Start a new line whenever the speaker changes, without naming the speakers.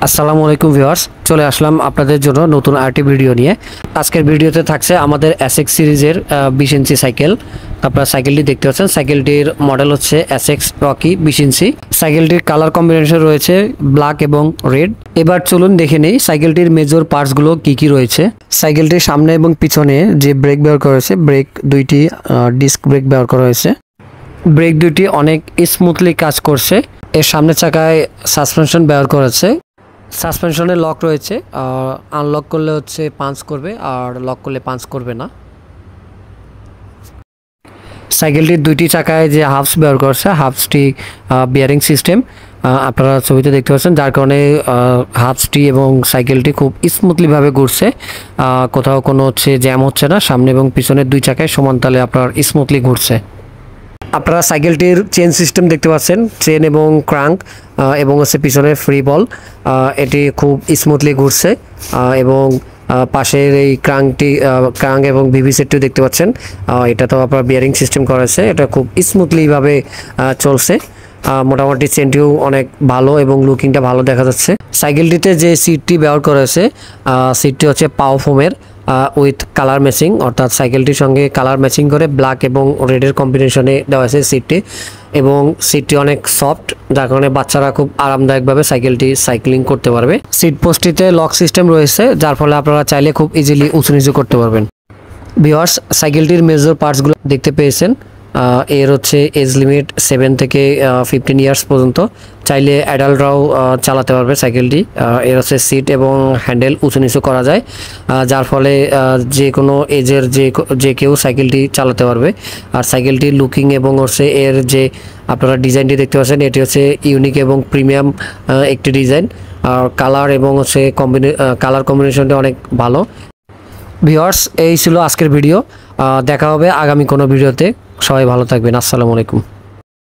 আসসালামু আলাইকুম ভিউয়ার্স, চলে আসলাম আপনাদের জন্য নতুন আরেকটি ভিডিও নিয়ে। আজকের ভিডিওতে থাকছে আমাদের এসএক্স সিরিজের 20 ইঞ্চি সাইকেল। আপনারা সাইকেলটি দেখতে পাচ্ছেন, সাইকেলটির মডেল হচ্ছে এসএক্স রকি 20 ইঞ্চি। সাইকেলটির কালার কম্বিনেশন রয়েছে ব্ল্যাক এবং রেড। এবার চলুন দেখে নেই সাইকেলটির মেজর পার্টসগুলো কি কি রয়েছে। সাইকেলটির সামনে এবং পিছনে যে ব্রেক ব্যবহার করা হয়েছে, ব্রেক দুইটি ডিস্ক ব্রেক ব্যবহার করা হয়েছে। ব্রেক দুইটি অনেক স্মুথলি কাজ করছে। এর সামনের চাকায় সাসপেনশন ব্যবহার করা হয়েছে। সাসপেনশনের লক রয়েছে, আনলক করলে হচ্ছে পাঞ্চ করবে আর লক করলে পাঞ্চ করবে না। সাইকেলটির দুইটি চাকায় যে হাফস ব্যবহার করছে, হাফসটি বিয়ারিং সিস্টেম আপনারা ছবিতে দেখতে পাচ্ছেন, যার কারণে হাফসটি এবং সাইকেলটি খুব স্মুথলিভাবে ঘুরছে। কোথাও কোনো হচ্ছে জ্যাম হচ্ছে না। সামনে এবং পিছনের দুই চাকায় সমান তালে আপনার স্মুথলি ঘুরছে। আপনারা সাইকেলটির চেন সিস্টেম দেখতে পাচ্ছেন, চেন এবং ক্রাঙ্ক এবং হচ্ছে পিছনের ফ্রি বল, এটি খুব স্মুথলি ঘুরছে। এবং পাশের এই ক্রাঙ্ক এবং ভিভি সেটটিও দেখতে পাচ্ছেন, এটা তো আপনার বিয়ারিং সিস্টেম করা আছে, এটা খুব স্মুথলিভাবে চলছে। মোটামুটি চেনটিও অনেক ভালো এবং লুকিংটা ভালো দেখা যাচ্ছে। সাইকেলটিতে যে সিটটি ব্যবহার করা হয়েছে, সিটটি হচ্ছে পাও ফোমের উইথ কালার ম্যাচিং, অর্থাৎ সাইকেলটির সঙ্গে কালার ম্যাচিং করে ব্ল্যাক এবং রেডের কম্বিনেশনে দেওয়া হয়েছে সিটটি। এবং সিটটি অনেক সফট, যার কারণে বাচ্চারা খুব আরামদায়কভাবে সাইকেলটি সাইক্লিং করতে পারবে। সিট পোস্টটিতে লক সিস্টেম রয়েছে, যার ফলে আপনারা চাইলে খুব ইজিলি উঁচু নিচু করতে পারবেন। ভিউয়ার্স, সাইকেলটির মেজর পার্টসগুলো দেখতে পেয়েছেন। এর হচ্ছে এজ লিমিট 7 থেকে 15 ইয়ার্স পর্যন্ত। চাইলে অ্যাডাল্টরাও চালাতে পারবে সাইকেলটি। এর হচ্ছে সিট এবং হ্যান্ডেল উঁচু নিচু করা যায়, যার ফলে যে কোনো এজের যে কেউ সাইকেলটি চালাতে পারবে। আর সাইকেলটির লুকিং এবং হচ্ছে এর যে আপনারা ডিজাইনটি দেখতে পাচ্ছেন, এটি হচ্ছে ইউনিক এবং প্রিমিয়াম একটি ডিজাইন। আর কালার এবং হচ্ছে কালার কম্বিনেশনটা অনেক ভালো। ভিউয়ার্স, এই ছিল আজকের ভিডিও। দেখা হবে আগামী কোনো ভিডিওতে। সবাই ভালো থাকবেন। আসসালামু আলাইকুম।